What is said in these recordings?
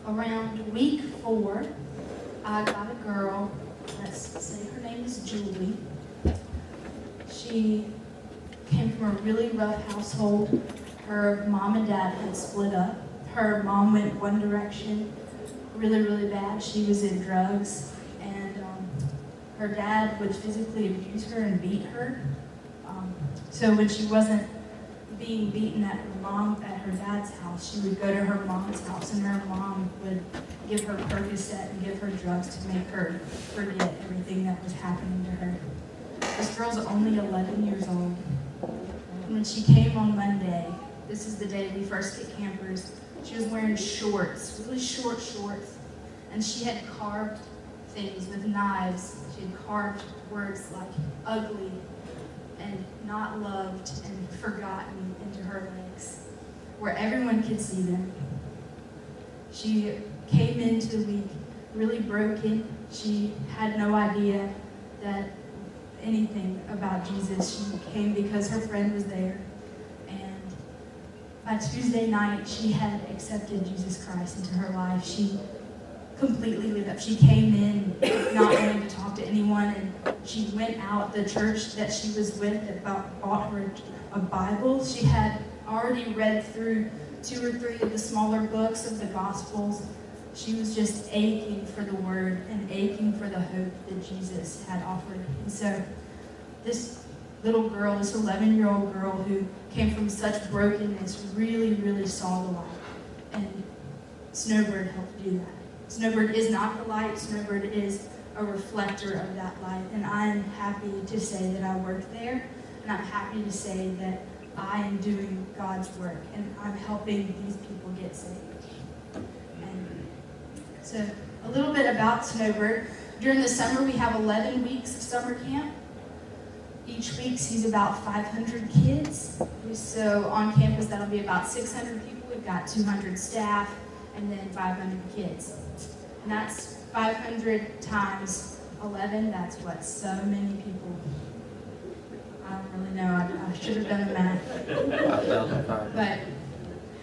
around week 4, I got a girl, let's say her name is Julie. She came from a really rough household. Her mom and dad had split up. Her mom went one direction, really, really bad. She was in drugs, and her dad would physically abuse her and beat her. So when she wasn't being beaten at her dad's house, she would go to her mom's house, and her mom would give her Percocet and give her drugs to make her forget everything that was happening to her. This girl's only 11 years old. And when she came on Monday, this is the day we first get campers, she was wearing shorts, really short shorts, and she had carved things with knives. She had carved words like ugly and not loved and forgotten into her legs, where everyone could see them. She came into the week really broken. She had no idea that anything about Jesus. She came because her friend was there. And by Tuesday night, she had accepted Jesus Christ into her life. She completely lit up. She came in not wanting to talk to anyone, and she went out. The church that she was with that bought her a Bible. She had already read through 2 or 3 of the smaller books of the Gospels. She was just aching for the Word and aching for the hope that Jesus had offered. And so this little girl, this 11-year-old girl who came from such brokenness, really, really saw the light. And Snowbird helped do that. Snowbird is not the light. Snowbird is a reflector of that light. And I am happy to say that I work there. And I'm happy to say that I am doing God's work. And I'm helping these people get saved. And so a little bit about Snowbird. During the summer, we have 11 weeks of summer camp. Each week sees about 500 kids. So on campus, that'll be about 600 people. We've got 200 staff and then 500 kids. And that's 500 times 11. That's what? So many people. I don't really know. I should have done the math. But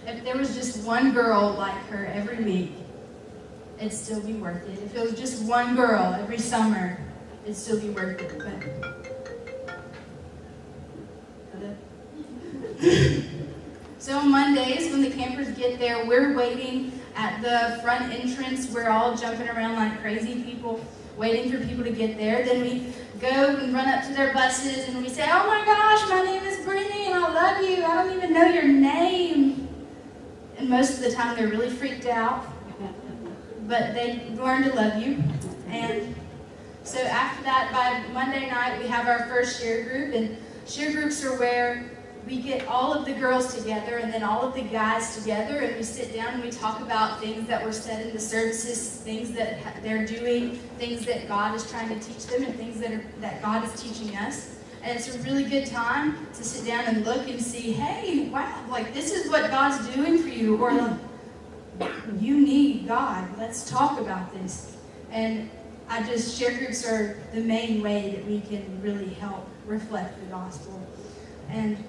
if there was just one girl like her every week, it'd still be worth it. If it was just one girl every summer, it'd still be worth it. So on Mondays, when the campers get there, we're waiting at the front entrance. We're all jumping around like crazy people, waiting for people to get there. Then we go and run up to their buses, and we say, "Oh my gosh, my name is Brittney, and I love you. I don't even know your name." And most of the time, they're really freaked out. But they learn to love you. And so after that, by Monday night, we have our first share group. And share groups are where we get all of the girls together and then all of the guys together, and we sit down and we talk about things that were said in the services, things that they're doing, things that God is trying to teach them, and things that God is teaching us. And it's a really good time to sit down and look and see, hey, wow, like this is what God's doing for you, or like, you need God. Let's talk about this. And share groups are the main way that we can really help reflect the gospel. And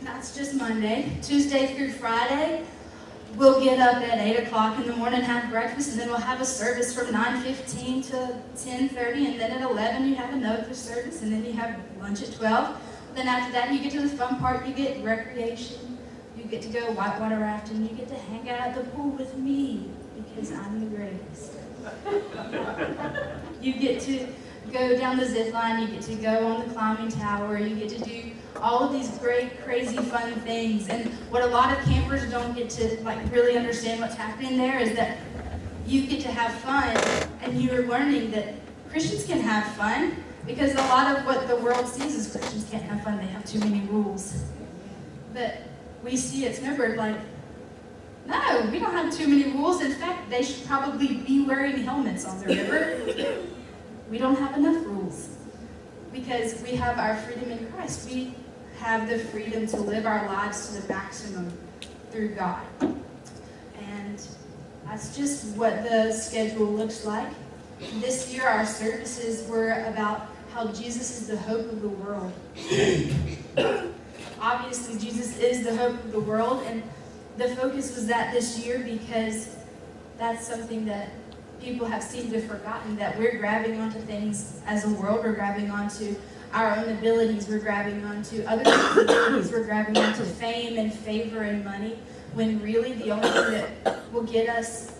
that's just Monday. Tuesday through Friday, we'll get up at 8 o'clock in the morning, have breakfast, and then we'll have a service from 9:15 to 10:30, and then at 11 you have another service, and then you have lunch at 12. Then after that, you get to the fun part. You get recreation. You get to go whitewater rafting. You get to hang out at the pool with me because I'm the greatest. You get to go down the zip line. You get to go on the climbing tower. You get to do all of these great, crazy, fun things. And what a lot of campers don't get to really understand what's happening there is that you get to have fun, and you're learning that Christians can have fun, because a lot of what the world sees is Christians can't have fun. They have too many rules. But we see at Snowbird no, we don't have too many rules. In fact, they should probably be wearing helmets on the river. We don't have enough rules because we have our freedom in Christ. We have the freedom to live our lives to the maximum through God. And that's just what the schedule looks like. This year, our services were about how Jesus is the hope of the world. Obviously, Jesus is the hope of the world, and the focus was that this year because that's something that people have seemed to have forgotten, that we're grabbing onto things as a world. We're grabbing onto our own abilities. We're grabbing onto other people's abilities. We're grabbing onto fame and favor and money, when really the only thing that will get us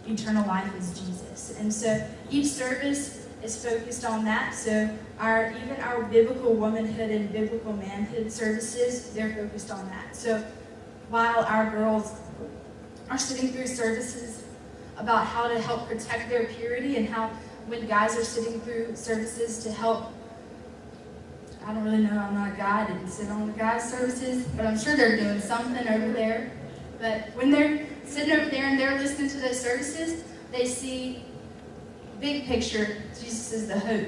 eternal life is Jesus. And so each service is focused on that. So even our biblical womanhood and biblical manhood services, they're focused on that. So while our girls are sitting through services about how to help protect their purity, and how when guys are sitting through services to help, I don't really know, I'm not a guy, I didn't sit on the guys' services, but I'm sure they're doing something over there. But when they're sitting over there and they're listening to those services, they see big picture, Jesus is the hope.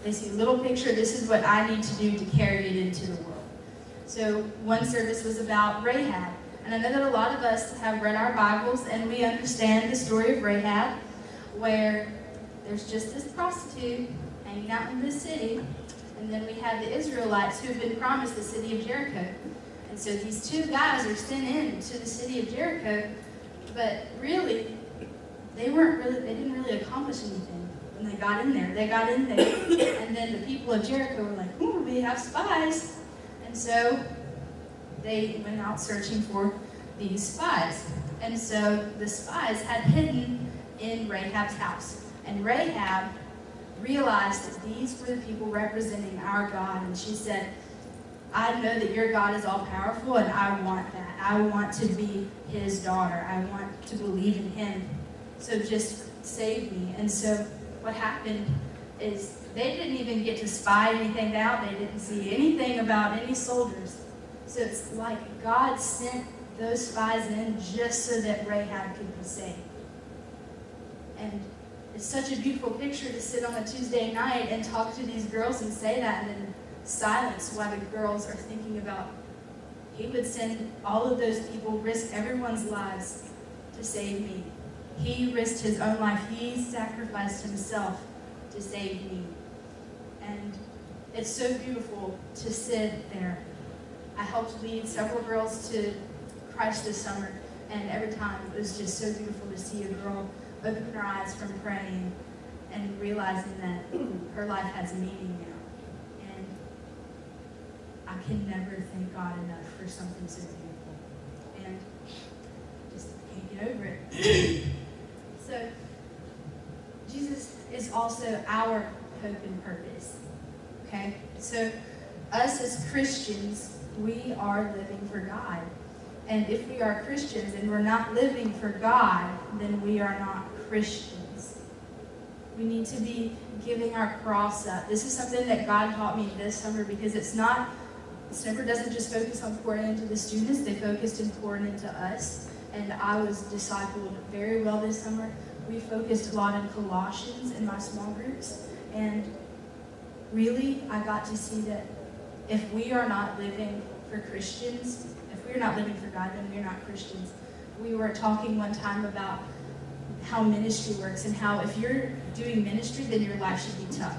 They see little picture, this is what I need to do to carry it into the world. So one service was about Rahab. And I know that a lot of us have read our Bibles and we understand the story of Rahab, where there's just this prostitute hanging out in this city, and then we have the Israelites who have been promised the city of Jericho. And so these two guys are sent in to the city of Jericho, but really, they didn't really accomplish anything when they got in there. They got in there, and then the people of Jericho were like, ooh, we have spies. And so they went out searching for these spies. And so the spies had hidden in Rahab's house. And Rahab realized that these were the people representing our God. And she said, I know that your God is all powerful, and I want that. I want to be his daughter. I want to believe in him. So just save me. And so what happened is they didn't even get to spy anything out. They didn't see anything about any soldiers. So it's like God sent those spies in just so that Rahab could be saved. And it's such a beautiful picture to sit on a Tuesday night and talk to these girls and say that, and then silence while the girls are thinking about, he would send all of those people, risk everyone's lives to save me. He risked his own life. He sacrificed himself to save me. And it's so beautiful to sit there. I helped lead several girls to Christ this summer, and every time it was just so beautiful to see a girl open her eyes from praying and realizing that her life has meaning now. And I can never thank God enough for something so beautiful. And just can't get over it. So, Jesus is also our hope and purpose. Okay? So, us as Christians, we are living for God. And if we are Christians and we're not living for God, then we are not Christians. We need to be giving our cross up. This is something that God taught me this summer, because Snowbird doesn't just focus on pouring into the students, they focused on pouring into us. And I was discipled very well this summer. We focused a lot on Colossians in my small groups. And really, I got to see that if we are not living for Christians, if we're not living for God, then we're not Christians. We were talking one time about how ministry works, and how if you're doing ministry, then your life should be tough.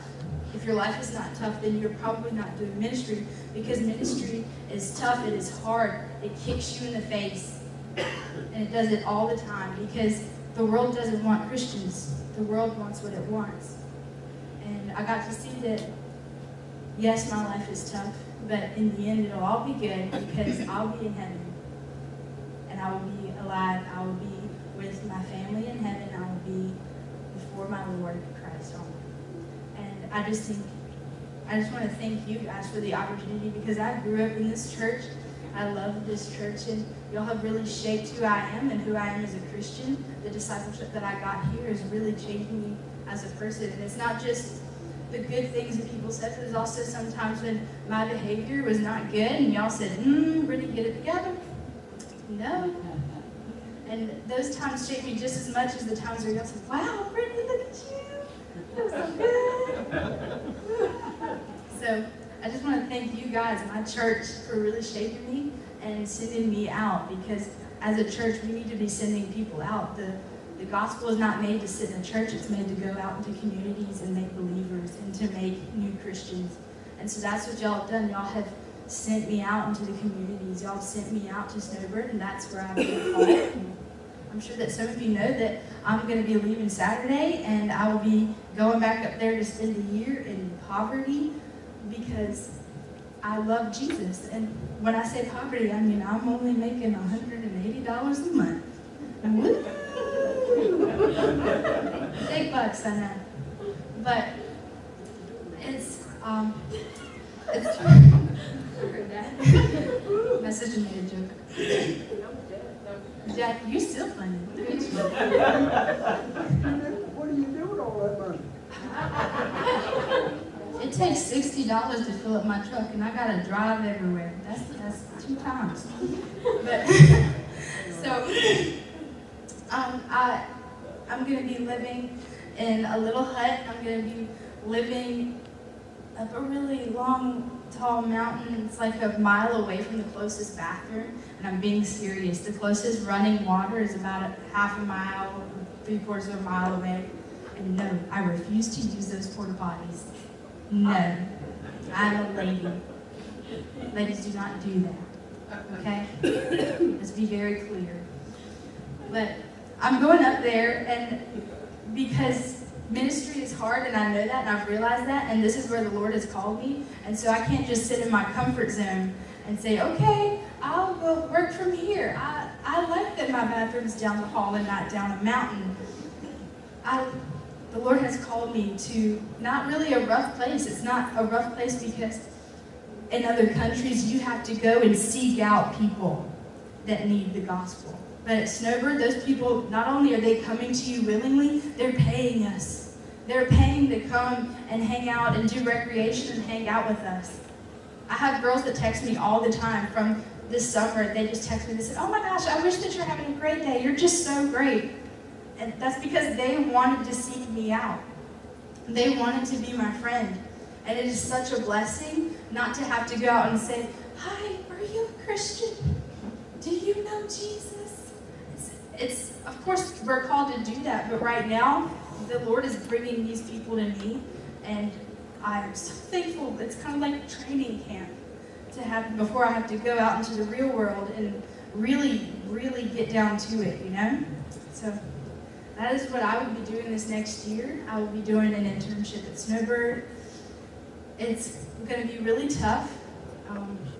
If your life is not tough, then you're probably not doing ministry, because ministry is tough, it is hard, it kicks you in the face, and it does it all the time, because the world doesn't want Christians. The world wants what it wants. And I got to see that, yes, my life is tough, but in the end, it'll all be good, because I'll be in heaven. And I will be alive. I will be with my family in heaven. I will be before my Lord Christ on. And I just want to thank you guys for the opportunity, because I grew up in this church. I love this church, and y'all have really shaped who I am and who I am as a Christian. The discipleship that I got here has really changed me as a person. And it's not just the good things that people said, but there's also sometimes when my behavior was not good, and y'all said, Brittney, get it together. No. And those times shaped me just as much as the times where y'all said, wow, Brittney, look at you. That was so good. So I just want to thank you guys, my church, for really shaping me and sending me out, because as a church, we need to be sending people out. The gospel is not made to sit in a church, it's made to go out into communities and make believers and to make new Christians. And so that's what y'all have done. Y'all have sent me out into the communities. Y'all have sent me out to Snowbird, and that's where I've been called. I'm sure that some of you know that I'm going to be leaving Saturday, and I will be going back up there to spend a year in poverty because I love Jesus. And when I say poverty, I mean I'm only making $180 a month. Woo! Big bucks, I know. But it's I heard that. My sister made a joke. Jack, you still funny. What are you doing all that money? It takes $60 to fill up my truck, and I gotta drive everywhere. That's 2 times. But so I'm gonna be living in a little hut. I'm gonna be living up a really long, tall mountain. It's like a mile away from the closest bathroom, and I'm being serious. The closest running water is about a half a mile, 3/4 of a mile away. And no, I refuse to use those porta potties. No, I'm a lady. Ladies do not do that. Okay? Let's be very clear. But I'm going up there, and because ministry is hard, and I know that, and I've realized that, and this is where the Lord has called me, and so I can't just sit in my comfort zone and say, okay, I'll go work from here. I like that my bathroom's down the hall and not down a mountain. The Lord has called me to not really a rough place. It's not a rough place because in other countries you have to go and seek out people that need the gospel. But at Snowbird, those people, not only are they coming to you willingly, they're paying us. They're paying to come and hang out and do recreation and hang out with us. I have girls that text me all the time from this summer. They just text me, they said, oh my gosh, I wish that you're having a great day. You're just so great. And that's because they wanted to seek me out. They wanted to be my friend. And it is such a blessing not to have to go out and say, hi, are you a Christian? Do you know Jesus? It's of course, we're called to do that, but right now, the Lord is bringing these people to me, and I'm so thankful. It's kind of like a training camp to have before I have to go out into the real world and really, really get down to it, you know? So that is what I will be doing this next year. I will be doing an internship at Snowbird. It's going to be really tough.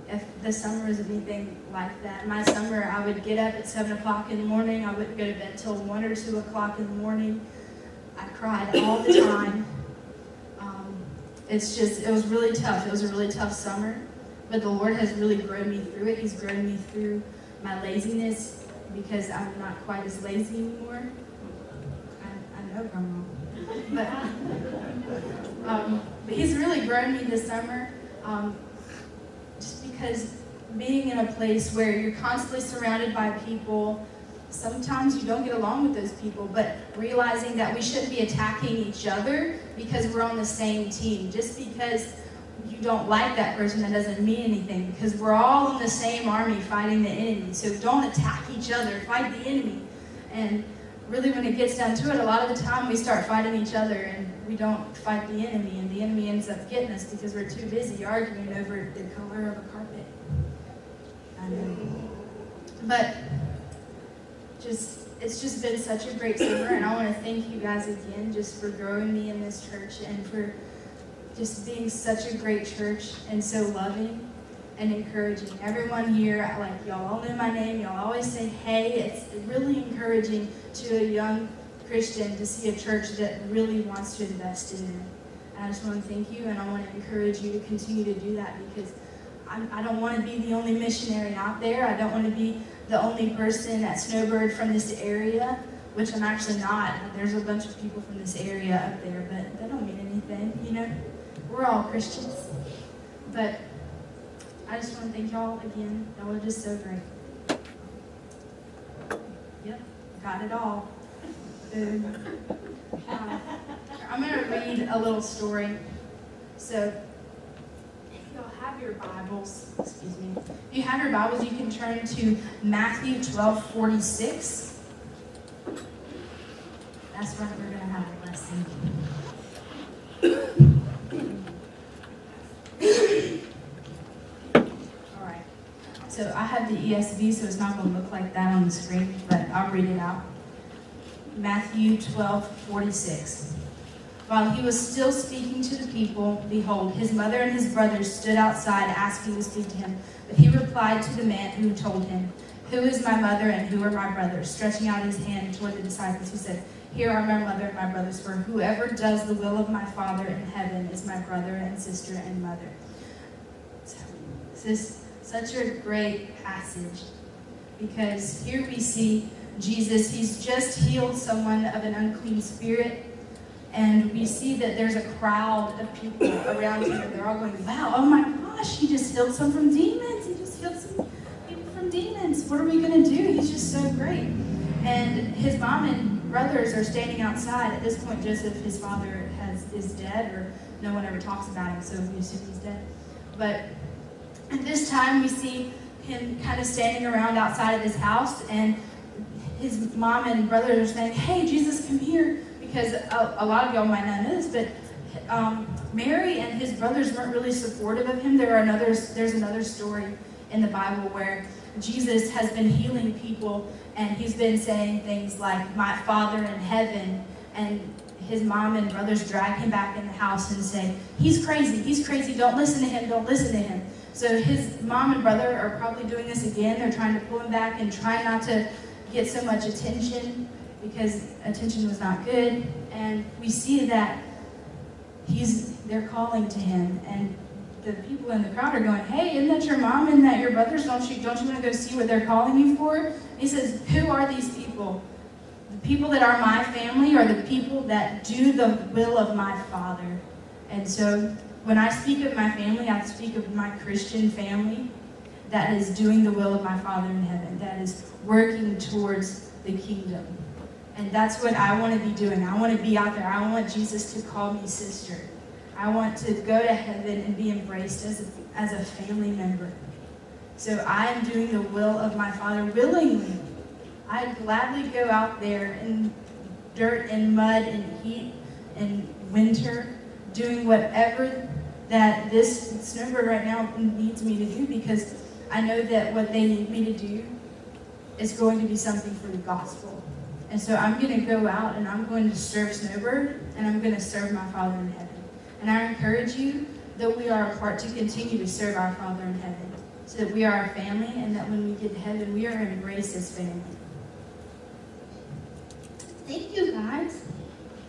If the summer is anything like that. My summer, I would get up at 7 o'clock in the morning. I wouldn't go to bed till 1 or 2 o'clock in the morning. I cried all the time. It was really tough. It was a really tough summer. But the Lord has really grown me through it. He's grown me through my laziness because I'm not quite as lazy anymore. I know, Grandma. But He's really grown me this summer. Just because being in a place where you're constantly surrounded by people, sometimes you don't get along with those people, but realizing that we shouldn't be attacking each other because we're on the same team. Just because you don't like that person, that doesn't mean anything, because we're all in the same army fighting the enemy. So don't attack each other, fight the enemy. And really when it gets down to it, a lot of the time we start fighting each other and we don't fight the enemy, and the enemy ends up getting us because we're too busy arguing over the color of a carpet. I know. But it's just been such a great summer, and I want to thank you guys again just for growing me in this church and for just being such a great church and so loving and encouraging. Everyone here, like, y'all all know my name, y'all always say hey. It's really encouraging to a young Christian to see a church that really wants to invest in it. And I just want to thank you, and I want to encourage you to continue to do that, because I don't want to be the only missionary out there. I don't want to be the only person at Snowbird from this area, which I'm actually not. There's a bunch of people from this area up there, but that don't mean anything, you know? We're all Christians. But I just want to thank y'all again. Y'all are just so great. Yep, got it all. I'm going to read a little story. So, if y'all have your Bibles, if you have your Bibles, you can turn to Matthew 12:46. That's where we're going to have a lesson. All right. So I have the ESV, so it's not going to look like that on the screen, but I'll read it out. Matthew 12:46. While he was still speaking to the people, behold, his mother and his brothers stood outside asking to speak to him. But he replied to the man who told him, "Who is my mother and who are my brothers?" Stretching out his hand toward the disciples, he said, "Here are my mother and my brothers, for whoever does the will of my Father in heaven is my brother and sister and mother." So, this is such a great passage, because here we see Jesus. He's just healed someone of an unclean spirit, and we see that there's a crowd of people around him, and they're all going, "Wow, oh my gosh, he just healed some from demons. He just healed some people from demons. What are we going to do? He's just so great." And his mom and brothers are standing outside. At this point, Joseph, his father, is dead, or no one ever talks about him, so we assume he's dead. But at this time, we see him kind of standing around outside of his house, and his mom and brothers are saying, "Hey, Jesus, come here." Because a lot of y'all might not know this, but Mary and his brothers weren't really supportive of him. There's another story in the Bible where Jesus has been healing people, and he's been saying things like, "My Father in heaven," and his mom and brothers drag him back in the house and say, he's crazy, don't listen to him. So his mom and brother are probably doing this again. They're trying to pull him back and try not to get so much attention, because attention was not good. And we see that they're calling to him, and the people in the crowd are going, "Hey, isn't that your mom and that your brothers? Don't you want to go see what they're calling you for?" And he says, "Who are these people? The people that are my family are the people that do the will of my Father." And so when I speak of my family, I speak of my Christian family that is doing the will of my Father in heaven, that is working towards the kingdom. And that's what I want to be doing. I want to be out there. I want Jesus to call me sister. I want to go to heaven and be embraced as a family member. So I am doing the will of my Father willingly. I'd gladly go out there in dirt and mud and heat and winter, doing whatever that this Snowbird right now needs me to do, because I know that what they need me to do is going to be something for the gospel. And so I'm going to go out and I'm going to serve Snowbird, and I'm going to serve my Father in heaven. And I encourage you that we are apart to continue to serve our Father in heaven, so that we are a family, and that when we get to heaven, we are embraced as family. Thank you, guys.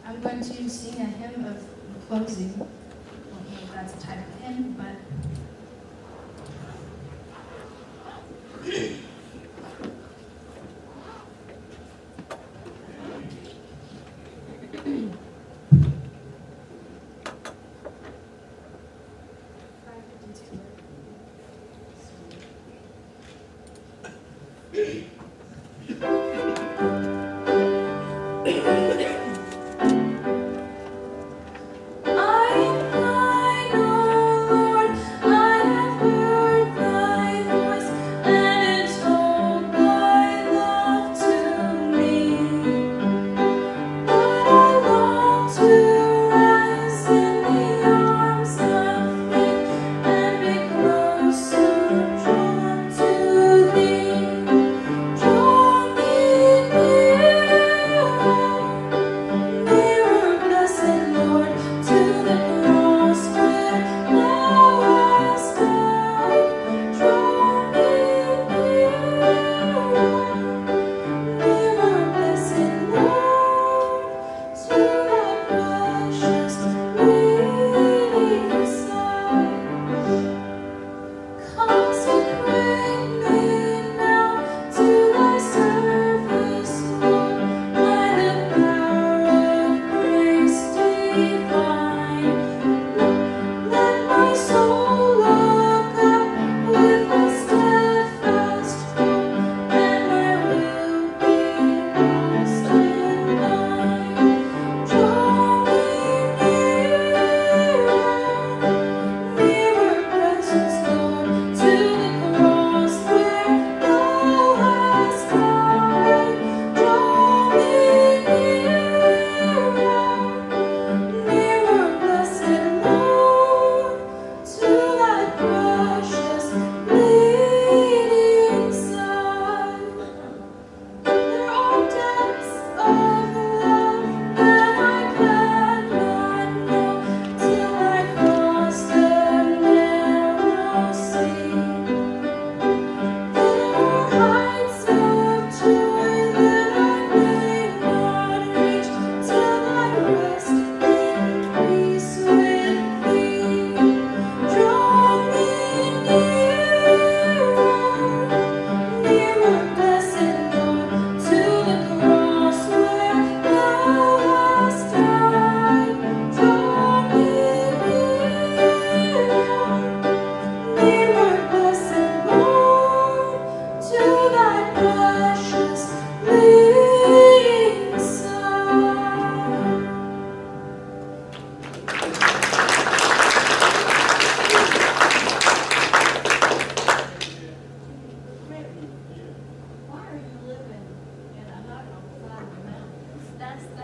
I'm going to sing a hymn of closing. I don't know if that's a type of hymn, but...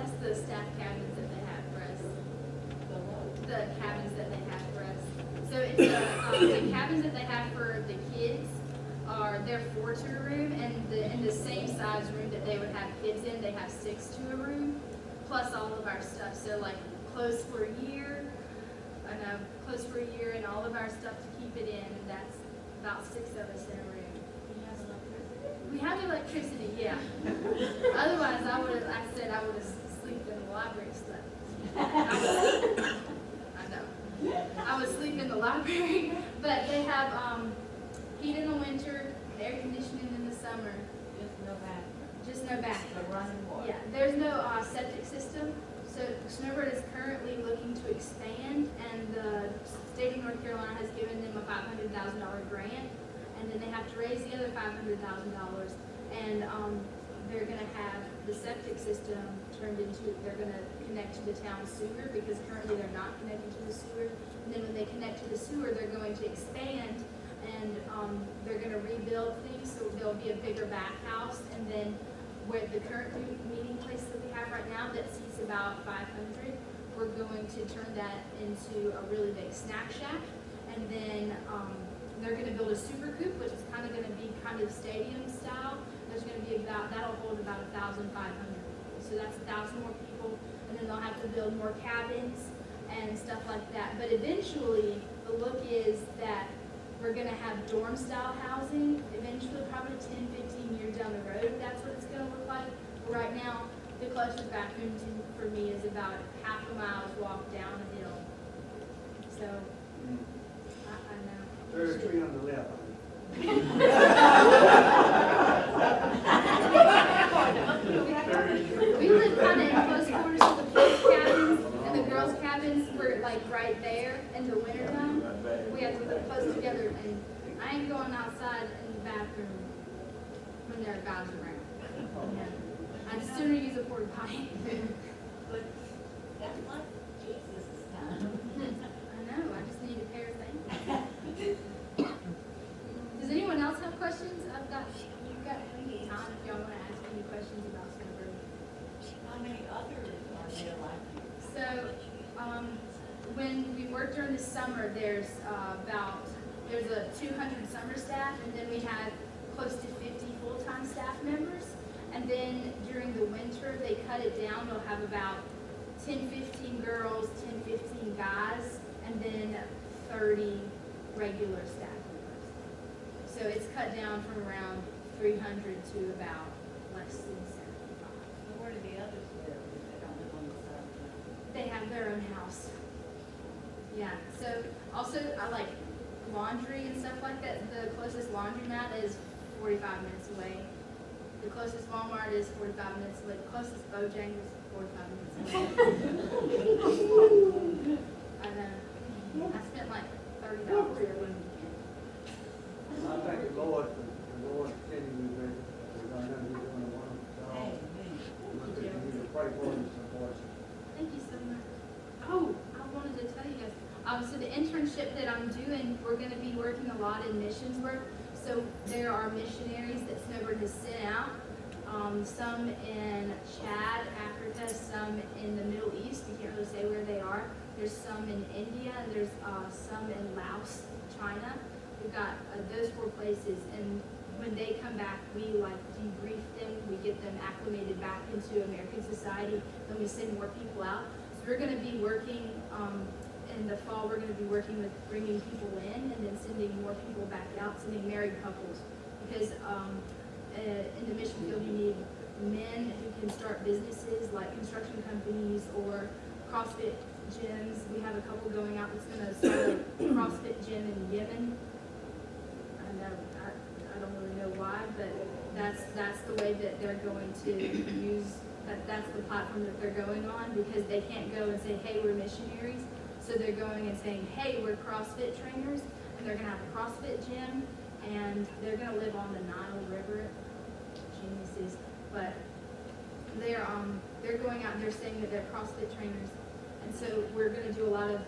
That's the staff cabins that they have for us. The cabins that they have for us. So it's the cabins that they have for the kids are their 4 to a room, and in the same size room that they would have kids in, they have 6 to a room, plus all of our stuff. So like clothes for a year, and all of our stuff to keep it in, and that's about 6 of us in a room. We have electricity, yeah. Otherwise, I would have slept in the library stuff. I know. I would sleep in the library, but they have heat in the winter, air conditioning in the summer. Just no bath. Running water. Yeah, there's no septic system. So Snowbird is currently looking to expand, and the state of North Carolina has given them a $500,000 grant, and then they have to raise the other $500,000, and they're going to have the septic system turned into, they're going to connect to the town sewer, because currently they're not connected to the sewer. And then when they connect to the sewer, they're going to expand, and they're going to rebuild things, so there'll be a bigger bathhouse, and then where the current meeting place that we have right now that seats about 500, we're going to turn that into a really big snack shack, and then they're going to build a super coop, which is kind of going to be kind of stadium style. There's going to be that'll hold about 1,500 people. So that's 1,000 more people, and then they'll have to build more cabins and stuff like that. But eventually, the look is that we're going to have dorm style housing, eventually probably 10, 15 years down the road. That's what it's going to look like. But right now, the closest bathroom for me is about half a mile's walk down a hill. So, I know. There's a tree on the left. We live kind of in close quarters to the boys' cabins, and the girls' cabins were like right there in the wintertime. We have to live close together, and I ain't going outside in the bathroom when there are guys around. I'd sooner use a porta potty. But that's like Jesus' time. I know, I just need a pair of things. Does anyone else have questions? You've got plenty of time if y'all want to ask any questions about Snowbird. How many others are there like you? So, when we work during the summer, there's a 200 summer staff, and then we have close to 50 full-time staff members. And then during the winter, they cut it down. They'll have about 10, 15 girls, 10, 15 guys, and then 30 regular staff members. So it's cut down from around 300 to about less than 75. So where do the others live if they don't live on the side? They have their own house. Yeah, so also I like laundry and stuff like that. The closest laundromat is 45 minutes away. The closest Walmart is 45 minutes away. The closest Bojangles is 45 minutes away. I know. I spent like $30 every weekend. I think the Lord continue with it. We're going to be doing one. Amen. We need to pray for you some more. Thank you so much. Oh, I wanted to tell you guys. So the internship that I'm doing, we're going to be working a lot in missions work. So there are missionaries that Snowbird has sent out. Some in Chad, Africa, some in the Middle East. We can't really say where they are. There's some in India, and there's some in Laos, China. We've got those 4 places, and when they come back, we like debrief them. We get them acclimated back into American society, then we send more people out. So we're going to be working in the fall. We're going to be working with bringing people in, and then sending more people back out, sending married couples, because in the mission field you need men who can start businesses like construction companies or CrossFit gyms. We have a couple going out that's going to start a CrossFit gym in Yemen. I don't really know why, but that's the way that they're going to use, that's the platform that they're going on, because they can't go and say, hey, we're missionaries. So they're going and saying, hey, we're CrossFit trainers, and they're going to have a CrossFit gym, and they're going to live on the Nile River. Geniuses. But they're going out and they're saying that they're CrossFit trainers. And so we're going to do a lot of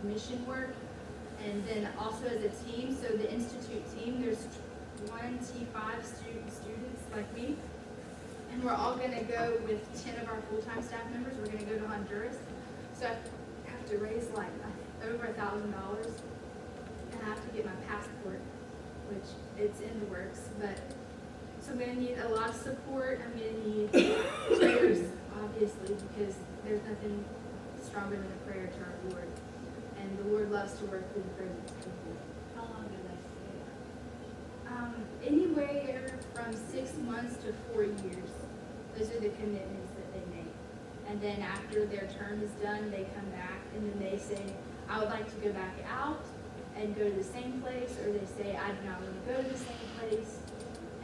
mission work. And then also as a team, so the Institute team, there's 25 students like me. And we're all gonna go with 10 of our full-time staff members. We're gonna go to Honduras. So I have to raise like over $1,000. And I have to get my passport, which it's in the works. But so I'm gonna need a lot of support. I'm gonna need prayers, obviously, because there's nothing stronger than a prayer to our Lord. And the Lord loves to work through the prayers of his people. How long do they stay? Anywhere from 6 months to 4 years. Those are the commitments that they make. And then after their term is done, they come back and then they say, I would like to go back out and go to the same place, or they say, I do not want to go to the same place.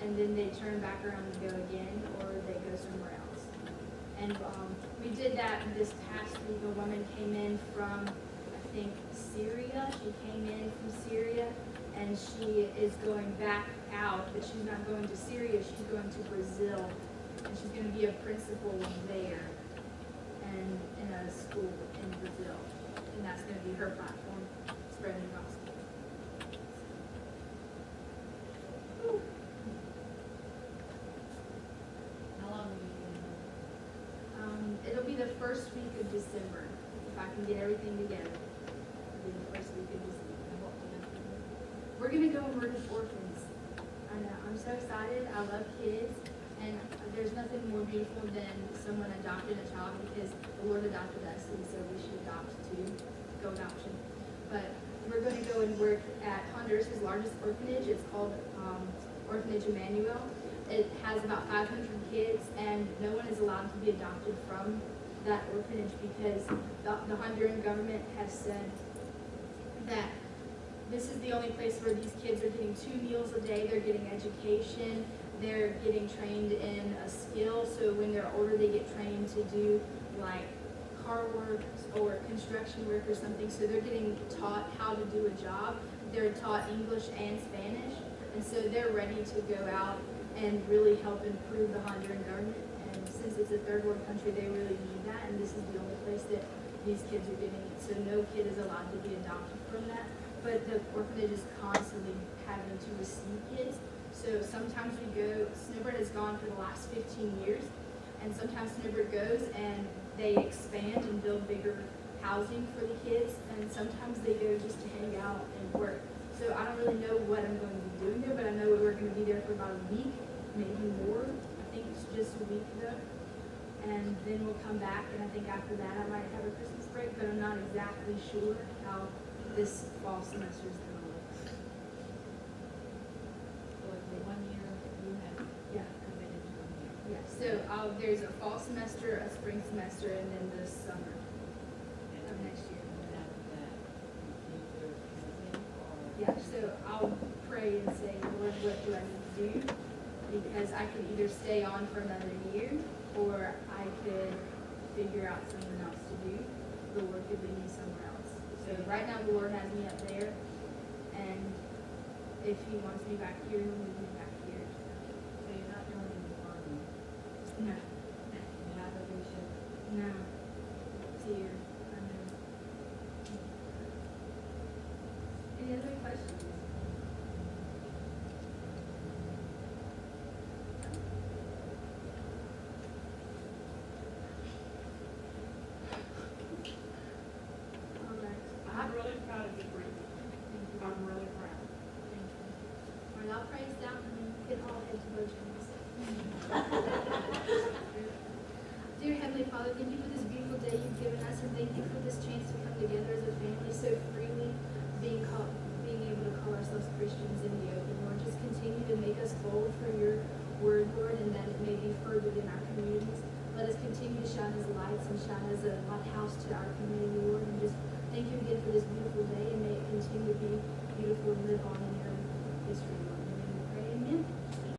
And then they turn back around and go again, or they go somewhere else. And we did that this past week. A woman came in from, I think, Syria. She came in from Syria, and she is going back out, but she's not going to Syria. She's going to Brazil, and she's going to be a principal there, and in a school in Brazil. And that's going to be her platform, spreading the gospel. How long will you be in there? It'll be the first week of December, if I can get everything together. It'll be the first week of December. And what will you do? We're gonna go and work with orphans. I know, I'm so excited. I love kids, and there's nothing more beautiful than someone adopting a child, because the Lord adopted us, and so we should adopt too. Go adoption. But we're gonna go and work at Honduras' largest orphanage. It's called Orphanage Emmanuel. It has about 500 kids, and no one is allowed to be adopted from that orphanage because the Honduran government has said that this is the only place where these kids are getting 2 meals a day, they're getting education, they're getting trained in a skill, so when they're older they get trained to do like car work or construction work or something, so they're getting taught how to do a job. They're taught English and Spanish, and so they're ready to go out and really help improve the Honduran government. And since it's a third world country, they really need that, and this is the only place that these kids are getting it. So no kid is allowed to be adopted from that. But the orphanage is constantly having to receive kids. So sometimes we go, Snowbird has gone for the last 15 years, and sometimes Snowbird goes and they expand and build bigger housing for the kids, and sometimes they go just to hang out and work. So I don't really know what I'm going to be doing there, but I know we're going to be there for about a week, maybe more. I think it's just a week though. And then we'll come back, and I think after that I might have a Christmas break, but I'm not exactly sure how this fall semester is going to look. So it's a 1 year, you have Yeah. committed to 1 year. Yeah, so there's a fall semester, a spring semester, and then the summer of next year. And then after that, you either commit or. Yeah, so I'll pray and say, Lord, what do I need to do? Because I could either stay on for another year, or I could figure out something else to do. The Lord could lead me somewhere else. So right now, the Lord has me up there, and if He wants me back here, He'll move me back here. So you're not joining the army, No, you're not a bishop. no, it's here. I know. Any other questions? All right. I'm really proud of you, Brittney. Thank you. I'm really proud. Thank you. All right, I'll pray us down and then we can all head to Bojangles. Dear Heavenly Father, thank you for this beautiful day you've given us, and thank you for this chance to come together as a family so freely, being able to call ourselves Christians in the open. Lord, just continue to make us bold for your word, Lord, and that it may be furthered in our communities. Let us continue to shine as lights and shine as a lighthouse to our community.